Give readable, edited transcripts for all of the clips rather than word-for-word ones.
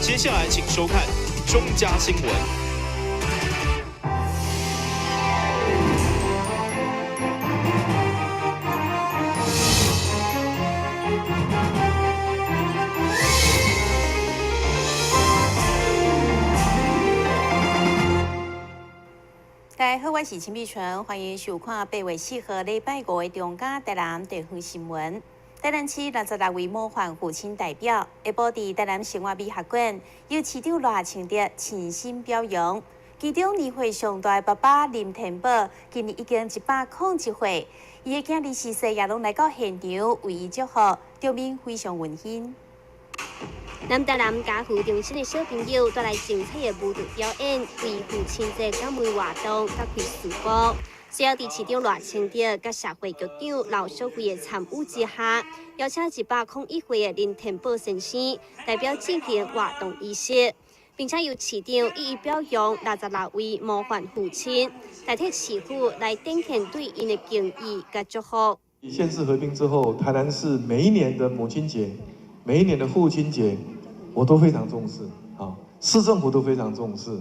接下来请收看中嘉新闻。大家好，我是陈碧纯，欢迎收看8月4号礼拜5的中嘉台南地方新闻。台南市66位模范父亲代表，下晡伫台南生活美学馆，由市长赖清德亲身表扬。其中年岁上大的爸爸林天宝，今年已经101岁，伊的囝儿4岁也拢来到现场为伊祝福，场面非常温馨。南台南家父中心的小朋友带来精彩的舞蹈表演，为父亲节感恩活动发挥曙光。随后，伫市长赖清德甲社会局长刘小辉的参与之下，邀请101岁的林天宝先生代表进行活动仪式，并且由市长予以表扬66位模范父亲，代替市府来展现对因的敬意甲祝福。县市合并之后，台南市每一年的母亲节、每一年的父亲节，我都非常重视啊，市政府都非常重视，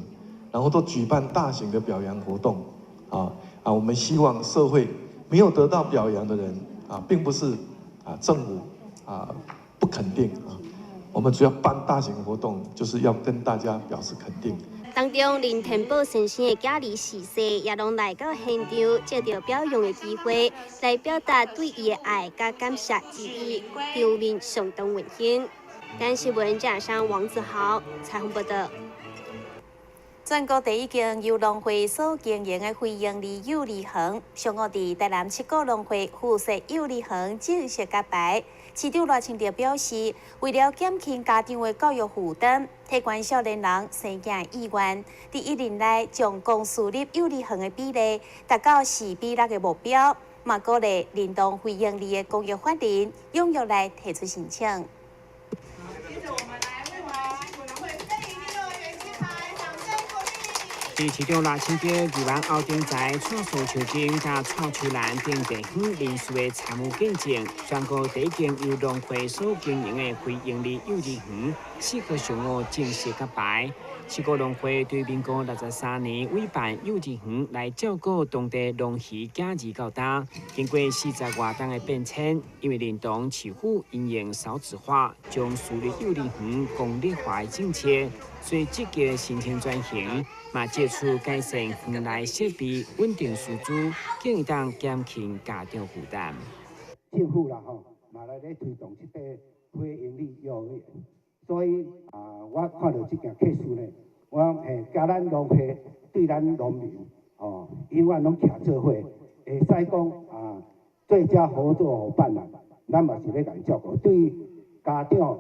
然后都举办大型的表扬活动我们希望社会没有得到表扬的人并不是政府不肯定我们主要办大型活动，就是要跟大家表示肯定。当中，林天宝先生的囝儿4岁也拢来到现场，借着表扬的机会，来表达对伊的爱甲感谢之意，场面相当温馨。但是文加上王子豪采访报道。全国第一间由农会所经营的非营利幼儿园，上午伫台南7个农会附设幼儿园正式揭牌。市长赖清德表示，为了减轻家长的教育负担，提高少年人生囝意愿，伫1年内将公私立幼儿园的比例达到4:6的目标，嘛鼓励联动非营利的公益法人踊跃来提出申请。市长赖清德举办后顶在创所球经甲创球篮等地方连续的参与见证，全国第一间由农会所经营的非营利幼儿园4号上午正式揭牌。7个农会对民国63年委办幼儿园来照顾当地农渔囝儿到大，经过40多天的变迁，因为联动市府因应少子化，将私立幼儿园公立化的政策，所以积极申请转型，嘛借出改善园内设备、稳定师资，更会当减轻家长负担。政府啦嘛来咧推动这个非营利幼儿园，所以我看到这件 case 呢，我甲咱农会对咱农民永远拢徛做伙，会使讲最佳合作伙伴啦，咱嘛是咧甲伊照顾，对家长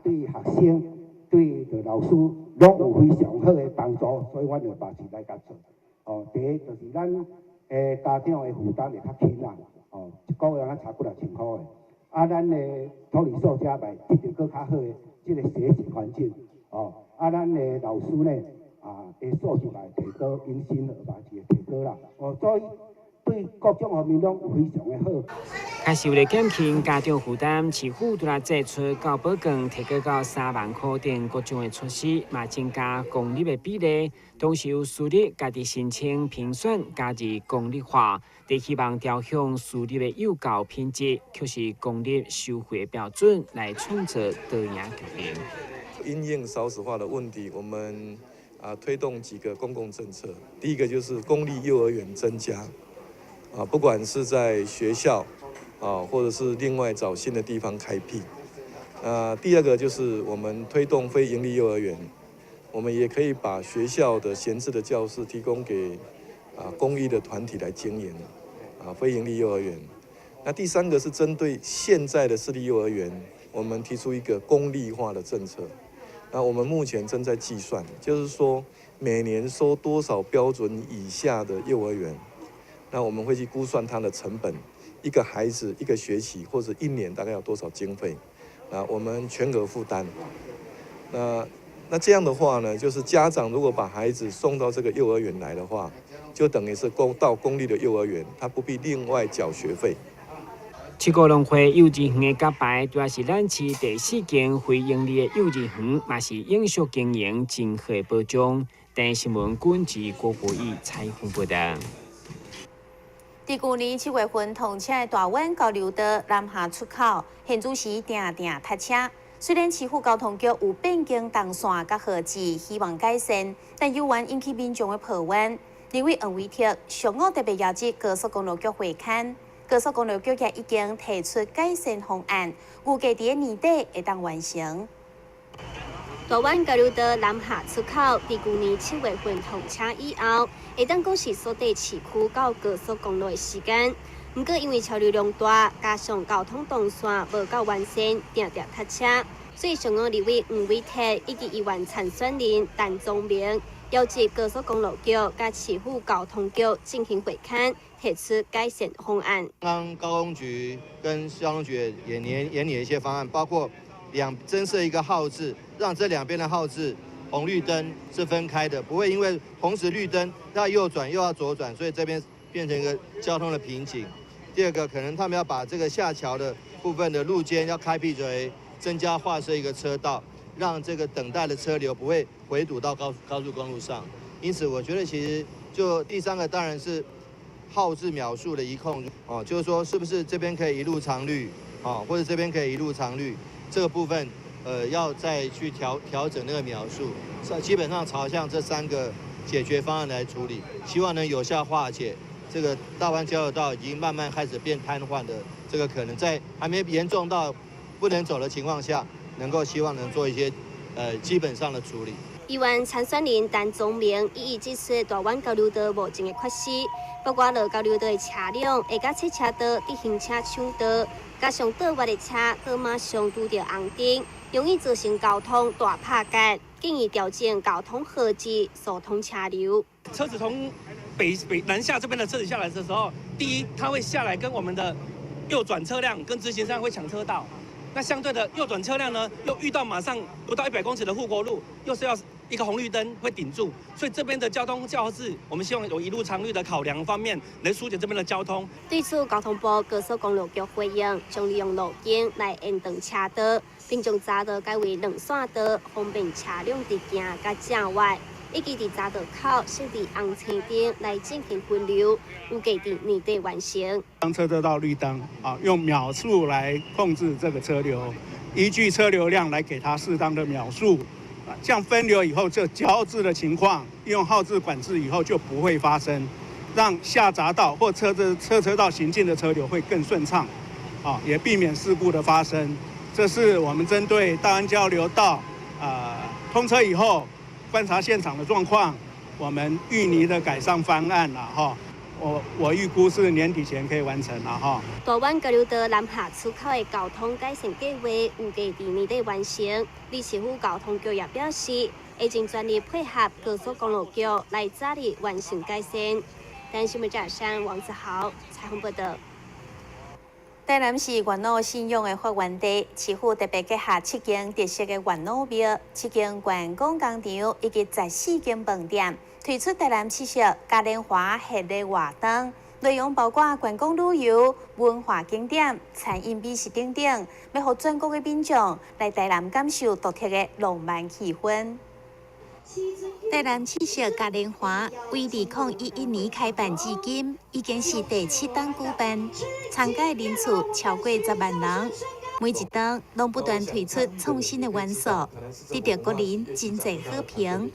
对学生、对老师拢有非常好的帮助，所以我就保持来甲做。第一就是咱家长的负担会较轻啦，一个月差几6000块的，咱的土地所遮卖，得到更较好的这个学习环境，咱的老师呢，的素质来提高，因薪而嘛是会提高啦，所以对各种方面拢有非常的好。开始为了减轻家长负担，市府除了祭出教保券提高到3万块等各种的措施，嘛增加公立的比例，同时由私立家己申请评选加入公立化，伫希望调向私立的幼教品质，却是公立收费标准来创造多赢局面。因应少子化的问题，我们推动几个公共政策。第一个就是公立幼儿园增加，不管是在学校或者是另外找新的地方开辟。第二个就是我们推动非营利幼儿园，我们也可以把学校的闲置的教室提供给公益的团体来经营非营利幼儿园。那第三个是针对现在的私立幼儿园，我们提出一个公立化的政策。那我们目前正在计算，就是说每年收多少标准以下的幼儿园，那我们会去估算它的成本，一个孩子一个学期或者1年大概要多少经费，我们全额负担。那这样的话呢，就是家长如果把孩子送到这个幼儿园来的话，就等于是到公立的幼儿园，他不必另外缴学费。7个农会幼稚园的甲牌，主要是咱市第4间非营利的幼稚园，嘛是永续经营真好的保障。但新闻管制郭国义采访报道。伫去年7月份通车的大湾交流道南下出口，现主时定定塞车。虽然市府交通局有变更动线甲号志，希望改善，但有缘引起民众的抱怨。认为黄伟霆上午特别邀集高速公路局会勘，高速公路局也已经提出改善方案，预计伫年底会当完成。大湾交流道南下出口，伫去年7月份通车以后，会当讲是缩短市区到高速公路的时间。不过因为车流量大，加上交通动线无够完善，定定塞车，所以上午立委黄伟霆以及议员陈选仁、陈宗明邀集高速公路局甲市府交通局进行会勘，提出改善方案。刚刚高工局跟消防局也研拟了一些方案，包括增设一个号志，让这两边的号志红绿灯是分开的，不会因为同时绿灯要右转又要左转，所以这边变成一个交通的瓶颈。第二个，可能他们要把这个下桥的部分的路肩要开辟为增加划设一个车道，让这个等待的车流不会回堵到高速公路上。因此，我觉得其实就第三个当然是号志秒数的一控哦，就是说是不是这边可以一路长绿哦，或者这边可以一路长绿，这个部分要再去调整那个秒数，基本上朝向这3个解决方案来处理，希望能有效化解这个大湾交流道已经慢慢开始变瘫痪的这个可能，在还没严重到不能走的情况下，希望能做一些基本上的处理。议员陈选仁、陈宗明一一指出，大湾交流道目前的缺失，包括落交流道的车辆会甲汽车道伫行车抢道，加上倒弯的车倒马上拄到红灯，容易造成交通大拍结。建议调整交通号志，疏通车流。车子从南下这边的车子下来的时候，第一，它会下来跟我们的右转车辆跟直行车会抢车道。那相对的右转车辆呢，又遇到马上不到100公尺的护国路，又是要一个红绿灯会顶住，所以这边的交通教室，我们希望有一路长绿的考量方面，来疏解这边的交通。对此，交通部高速公路局回应，将利用路径来延长车道，并将匝道改为2线道，方便车辆直行甲正外。以及伫匝道口设置红青灯来进行分流，预计伫年底完成。当车车道绿灯用秒数来控制这个车流，依据车流量来给它适当的秒数，这样分流以后，这交织的情况用号志管制以后就不会发生，让下匝道或车道行进的车流会更顺畅，也避免事故的发生。这是我们针对大湾交流道通车以后。观察现场的状况，我们预拟的改善方案了哈。我预估是年底前可以完成了哈。大湾交流道南下出口的交通改善计划预计伫年底完成。李市府交通局也表示，已经全力配合高速公路局来早日完成改善。但新闻早上王子豪采访报道。台南市元老信用的发源地，市府特别结合7间特色的元老庙、7间观光工厂以及14间饭店，推出台南七色嘉年华系列活动，内容包括观光旅游、文化景点、餐饮美食等等，要让全国的民众来台南感受独特的浪漫气氛。台南七色嘉年华为2011年开办至今，已经是第7档举办，参加人数超过10万人。每一档拢不断推出创新的元素，得到国人真侪好评。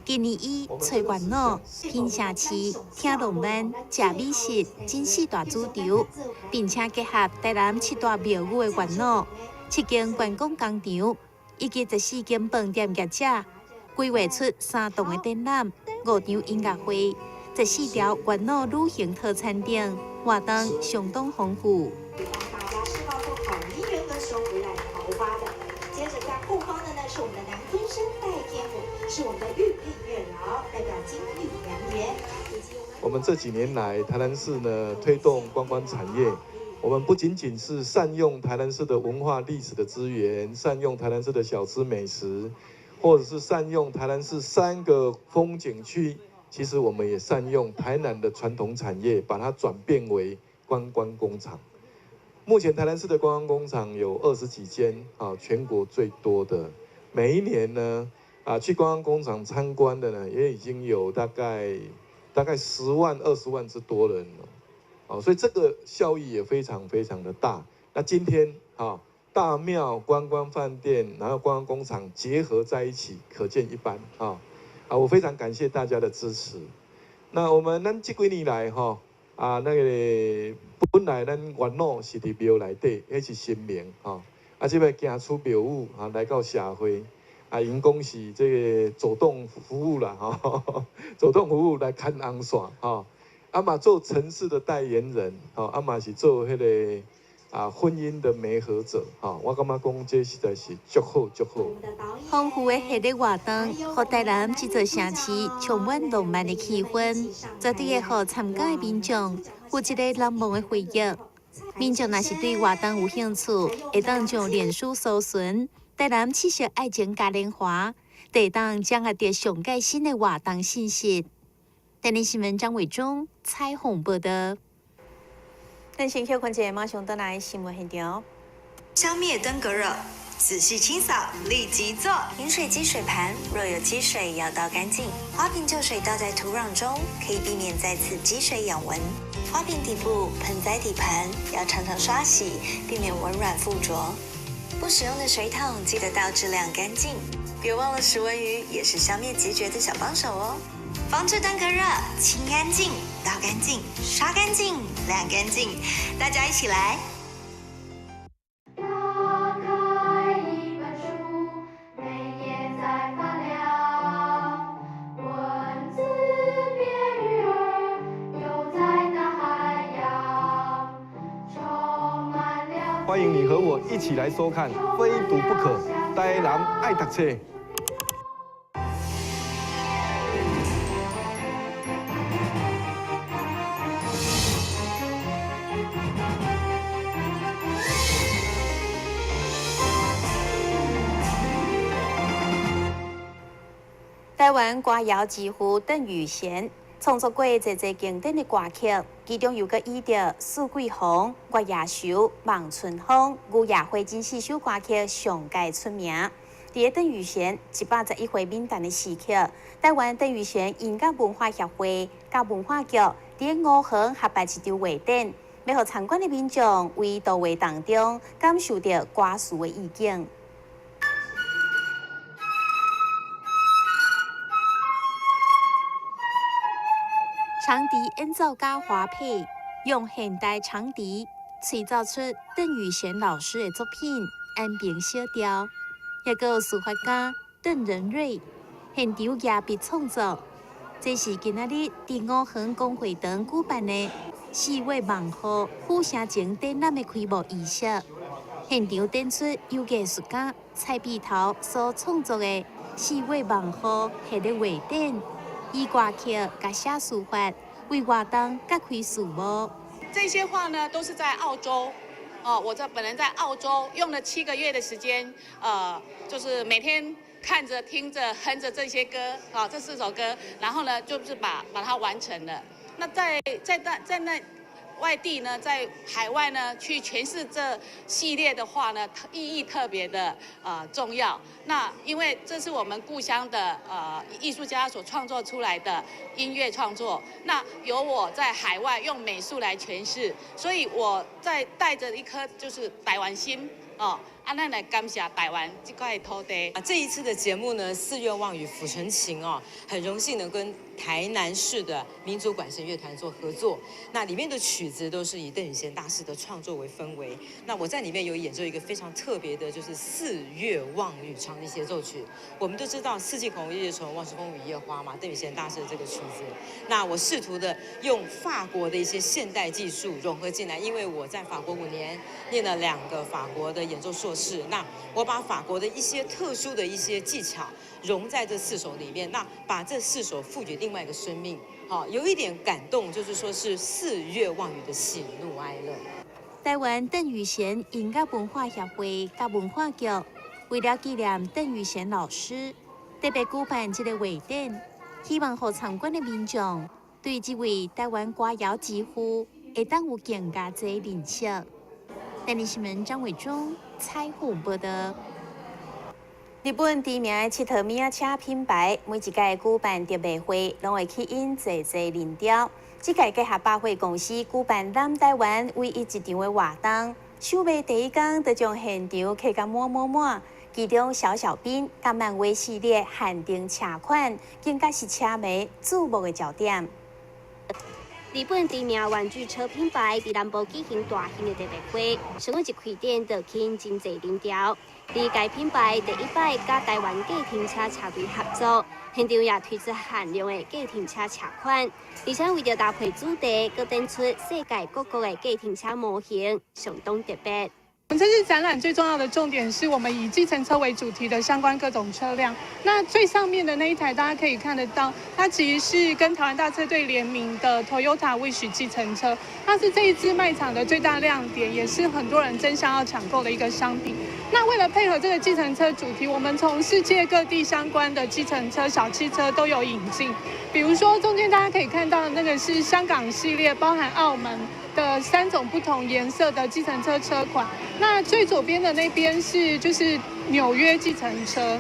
今年以找元老、品城市、听浪漫、食美食真4大主题，并且结合台南7大庙宇的元老、7间观光工厂以及14间饭店业者。规划出3档的展览、5场音乐会、14条元老旅行特餐等，活动相当丰富。大家是要做统一原则时候回来桃花的。接着在后方的呢是我们的南天生代天府，是我们的玉佩月老，代表金玉良缘。我们这几年来，台南市呢推动观光产业。我们不仅仅是善用台南市的文化历史的资源，善用台南市的小吃美食。或者是善用台南市3个风景区，其实我们也善用台南的传统产业，把它转变为观光工厂。目前台南市的观光工厂有20几间，啊，全国最多的。每一年呢，去观光工厂参观的呢，也已经有大概10万、20万之多人了。所以这个效益也非常非常的大。那今天大庙、观光饭店，然后观光工厂结合在一起，可见一斑我非常感谢大家的支持。那我们这几年来那个本来咱元老是伫庙内底，迄是神明即摆行出庙宇来到社会因讲是这个走动服务啦走动服务来看红线嘛做城市的代言人嘛是做迄个。婚姻的媒合者我感觉讲这实在是足好足好。丰富的夏日活动，让台南这座城市充满浪漫的气氛，绝对会让参加的民众有一个难忘的回忆。民众若是对活动有兴趣，会当将脸书搜寻“台南七色爱情嘉年华”，会当掌握到上最新的活动信息。台南新闻张伟忠采访报道。等先休困者，马上倒来新闻现场。消灭登革热，仔细清扫，立即做。饮水机水盘若有积水，要倒干净。花瓶旧水倒在土壤中，可以避免再次积水养蚊。花瓶底部、盆栽底盘要常常刷洗，避免蚊卵附着。不使用的水桶记得倒至晾干净。别忘了食蚊鱼也是消灭孑孓的小帮手哦。防治登革热，清干净、倒干净、刷干净、晾干净，大家一起来。打开一本书，每页在发亮，文字变鱼儿，游在大海洋，充满了。欢迎你和我一起来收看《非读不可》，台南爱读册。台湾歌谣之父邓雨贤创作过侪经典的歌曲，其中有个以着《四季风》《月夜愁》《望春风》《牛夜花》这4首歌曲上界出名。伫邓雨贤111回名单的时刻，台湾邓雨贤音乐文化协会甲文化局伫5行合办一场画展，要互参观的民众为到画当中感受到歌词的意境。长笛演奏家华佩用现代长笛吹奏出邓雨贤老师的作品《安平小调》，也有书法家邓仁瑞现场夜笔创作。这是今仔日伫5行公会堂举办的4月望号府城前展览的开幕仪式，现场展出由艺术家蔡碧桃所创作的4月望号系列画展。以歌曲甲写书法为活动揭开序幕。这些画呢，都是在澳洲。我本人在澳洲用了7个月的时间，就是每天看着、听着、哼着这些歌，这4首歌，然后呢，就是把它完成了。那在那外地呢，在海外呢，去诠释这系列的话呢，意义特别的重要。那因为这是我们故乡的艺术家所创作出来的音乐创作，那由我在海外用美术来诠释，所以我在带着一颗就是台湾心咱来感谢台湾这块土地。这一次的节目呢，四月望与府城情很荣幸能跟台南市的民族管弦乐团做合作。那里面的曲子都是以邓雨贤大师的创作为氛围。那我在里面有演奏一个非常特别的，就是四月望与长笛协奏曲。我们都知道四季红、日月虫、望时风雨夜花嘛，邓雨贤大师的这个曲子。那我试图的用法国的一些现代技术融合进来，因为我在法国5年念了2个法国的演奏硕士。那我把法国的一些特殊的一些技巧融在这4首里面，那把这4首赋予另外一个生命，有一点感动，就是说是四月望雨的喜怒哀乐。台湾邓雨贤音乐文化协会甲文化局为了纪念邓雨贤老师，特别举办这个画展，希望让参观的民众对这位台湾歌谣之父会当有更加多认识。台北新闻张伟忠采访报道。日本知名的七头米仔车品牌，每一届举办特卖会，拢会吸引济人潮。这届结合百货公司举办南台湾唯一一场的活动，首卖第一天就将现场客甲满。其中小兵甲漫威系列限定车款，更加是车迷注目的焦点。日本知名玩具车品牌伫南部举行大型的特卖会，上个一开店就吸引真侪人潮。而该品牌第一摆甲台湾计程车车队合作，现场也推出限量的计程车车款，而且为了搭配主题，佮展出世界各国的计程车模型，相当特别。我们这次展览最重要的重点是我们以计程车为主题的相关各种车辆。那最上面的那一台，大家可以看得到，它其实是跟台湾大车队联名的 Toyota Wish 计程车，它是这一支卖场的最大亮点，也是很多人争相要抢购的一个商品。那为了配合这个计程车主题，我们从世界各地相关的计程车、小汽车都有引进。比如说中间大家可以看到的那个是香港系列，包含澳门的3种不同颜色的计程车车款。那最左边的那边就是纽约计程车，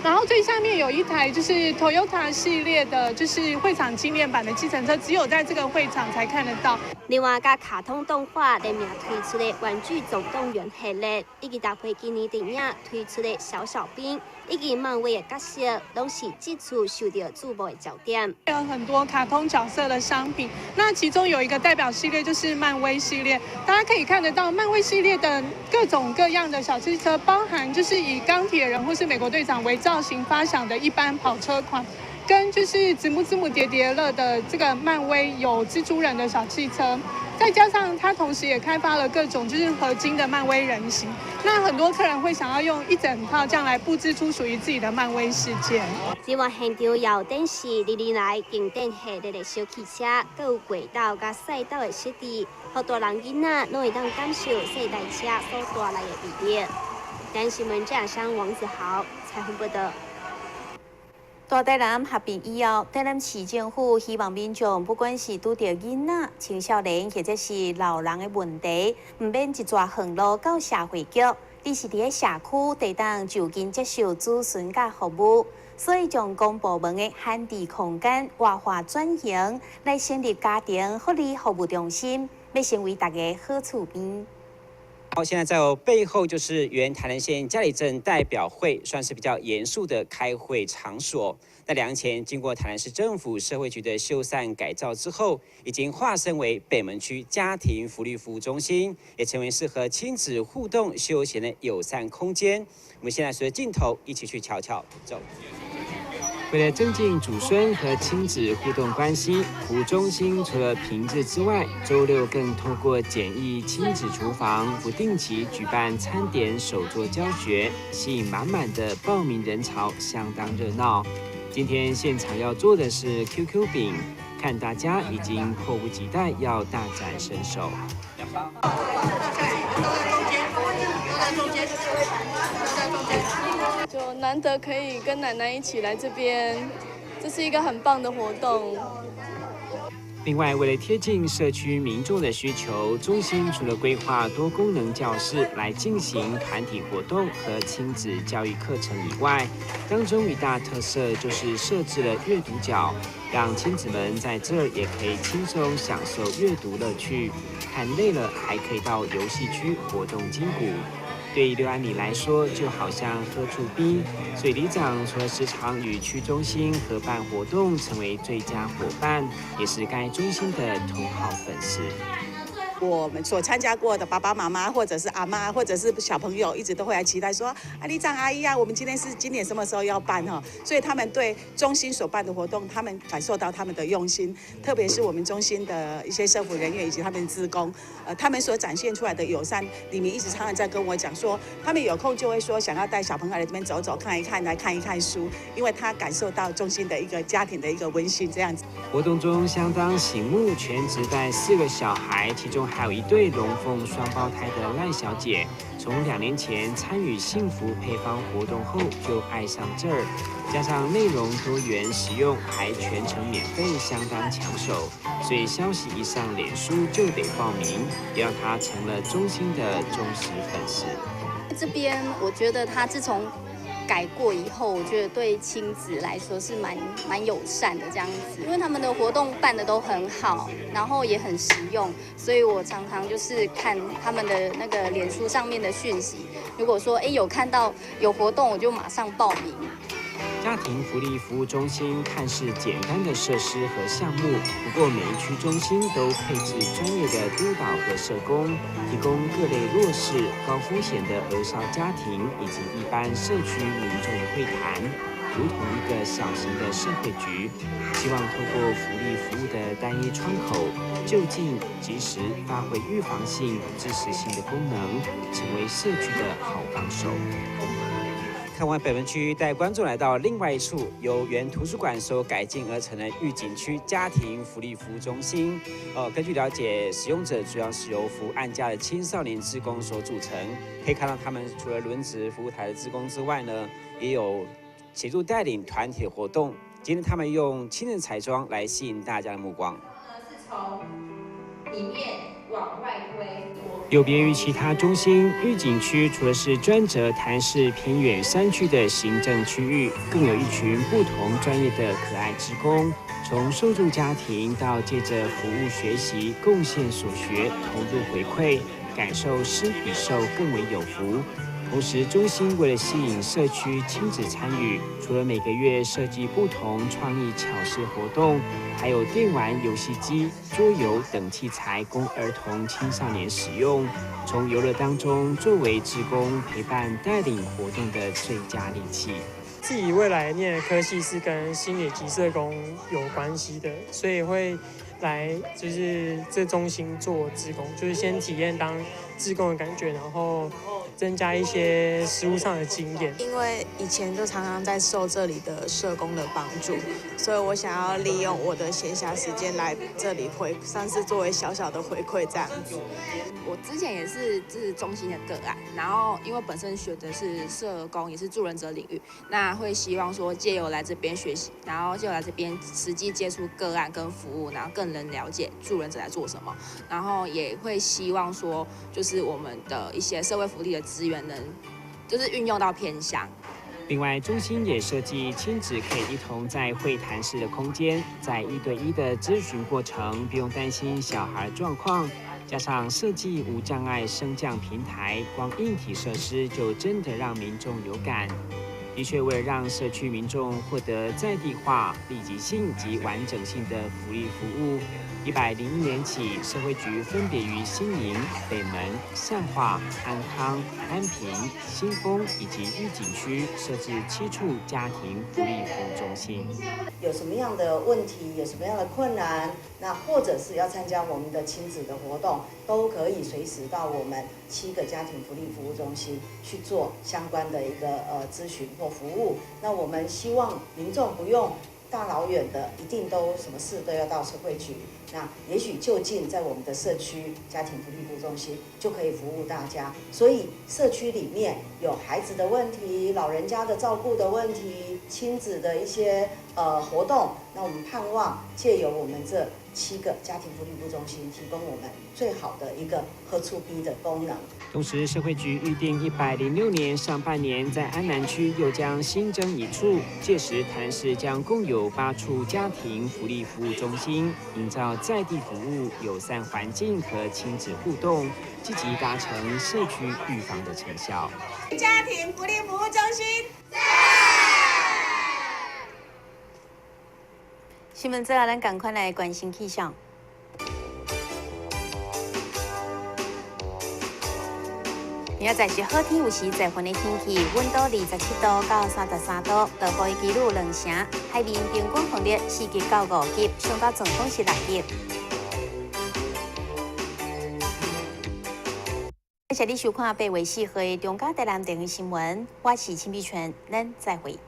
然后最下面有一台就是 Toyota 系列的，就是会场纪念版的计程车，只有在这个会场才看得到。另外，甲卡通动画联名推出的《玩具总动员》系列，以及搭配今年电影推出的小兵，以及漫威的角色，都是这次受到注目的焦点。有很多卡通角色的商品，那其中有一个代表系列就是漫威系列，大家可以看得到漫威系列的各种各样的小汽车，包含就是以钢铁人或是美国队长为造型发想的一般跑车款。跟就是子母叠叠乐的这个漫威有蜘蛛人的小汽车，再加上它同时也开发了各种就是合金的漫威人形，那很多客人会想要用一整套这样来布置出属于自己的漫威世界。另外，现场有电视、历年来经典系列的小汽车，还有轨道甲赛道的设置，好大人囡仔拢会当感受世代车所带来的魅力。台新闻记者王子豪采访报道。大台南合并以后，台南市政府希望民众不管是拄到囡仔、青少年或者是老人的问题，唔免一抓横路到社会局，而是伫个社区地当就近接受咨询甲服务。所以将公部门的限制空间活化转型，来成立家庭福利服务中心，要成为大家好厝边。好，现在在我背后就是原台南县嘉里镇代表会，算是比较严肃的开会场所。在2年前，经过台南市政府社会局的修缮改造之后，已经化身为北门区家庭福利服务中心，也成为适合亲子互动休闲的友善空间。我们现在随着镜头一起去瞧瞧，走。为了增进祖孙和亲子互动关系，服务中心除了平日之外，周六更透过简易亲子厨房，不定期举办餐点手作教学，吸引满满的报名人潮，相当热闹。今天现场要做的是 QQ 饼，看大家已经迫不及待要大展身手。就难得可以跟奶奶一起来这边，这是一个很棒的活动。另外，为了贴近社区民众的需求，中心除了规划多功能教室来进行团体活动和亲子教育课程以外，当中一大特色就是设置了阅读角，让亲子们在这儿也可以轻松享受阅读乐趣，看累了还可以到游戏区活动筋骨。对刘安里来说，就好像喝醋冰，所以里长除了时常与区中心合办活动，成为最佳伙伴，也是该中心的头号粉丝。我们所参加过的爸爸妈妈，或者是阿妈，或者是小朋友，一直都会来期待说：啊，里长阿姨啊，我们今年什么时候要办哈？所以他们对中心所办的活动，他们感受到他们的用心，特别是我们中心的一些社福人员以及他们的志工，他们所展现出来的友善，里面一直常常在跟我讲说，他们有空就会说想要带小朋友来这边走走看一看，来看一看书，因为他感受到中心的一个家庭的一个温馨这样子。活动中相当醒目，全职带4个小孩，其中还有一对龙凤双胞胎的赖小姐。从2年前参与幸福配方活动后，就爱上这儿，加上内容多元实用，还全程免费，相当抢手。所以消息一上脸书就得报名，也让她成了中心的忠实粉丝。这边我觉得他自从改过以后，我觉得对亲子来说是蛮友善的这样子，因为他们的活动办的都很好，然后也很实用，所以我常常就是看他们的那个脸书上面的讯息，如果说有看到有活动，我就马上报名。家庭福利服务中心看似简单的设施和项目，不过每一区中心都配置专业的督导和社工，提供各类弱势、高风险的儿少家庭以及一般社区民众的会谈，如同一个小型的社会局，希望透过福利服务的单一窗口，就近及时发挥预防性、支持性的功能，成为社区的好帮手。看完北门区，带观众来到另外一处由原图书馆所改建而成的玉井区家庭福利服务中心。根据了解，使用者主要是由服务案家的青少年志工所组成。可以看到，他们除了轮值服务台的志工之外呢，也有协助带领团体的活动。今天他们用亲人彩妆来吸引大家的目光。是从里面往外推。有别于其他中心，玉井区除了是专责台南市偏远山区的行政区域，更有一群不同专业的可爱志工，从受助家庭到借着服务学习，贡献所学，投入回馈，感受施比受更为有福。同时，中心为了吸引社区亲子参与，除了每个月设计不同创意巧事活动，还有电玩游戏机、桌游等器材供儿童青少年使用。从游乐当中作为志工陪伴带领活动的最佳利器。自己未来念的科系是跟心理及社工有关系的，所以会来就是这中心做志工，就是先体验当志工的感觉，然后增加一些实务上的经验。因为以前就常常在受这里的社工的帮助，所以我想要利用我的闲暇时间来这里算是作为小小的回馈这样子。我之前也是中心的个案，然后因为本身学的是社工，也是助人者领域，那会希望说借由来这边学习，然后借由来这边实际接触个案跟服务，然后更能了解助人者在做什么，然后也会希望说就是我们的一些社会福利的资源能就是运用到偏乡。另外，中心也设计亲子可以一同在会谈室的空间，在1对1的咨询过程，不用担心小孩状况。加上设计无障碍升降平台，光硬体设施就真的让民众有感。的确，为了让社区民众获得在地化、立即性及完整性的福利服务，101年起，社会局分别于新营、北门、善化、安康、安平、新丰以及玉井区设置7处家庭福利服务中心。有什么样的问题，有什么样的困难，那或者是要参加我们的亲子的活动，都可以随时到我们7个家庭福利服务中心去做相关的一个咨询或服务。那我们希望民众不用大老远的，一定都什么事都要到社会局。那也许就近在我们的社区家庭福利服务中心就可以服务大家。所以社区里面有孩子的问题、老人家的照顾的问题、亲子的一些活动，那我们盼望借由我们这7个家庭福利服务中心，提供我们最好的一个合触 B 的功能。同时，社会局预定106年上半年在安南区又将新增1处，届时台南市将共有8处家庭福利服务中心，营造在地服务、友善环境和亲子互动，积极达成社区预防的成效。家庭福利服务中心。新闻之后，咱赶快来关心气象。明仔载是好天有时在云的天气，温度27度到33度，大雨记录2成，海面平均风力4级到5级，上到阵风是6级。谢谢你收看8月4号的中嘉台南电视新闻，我是陈碧泉，咱再会。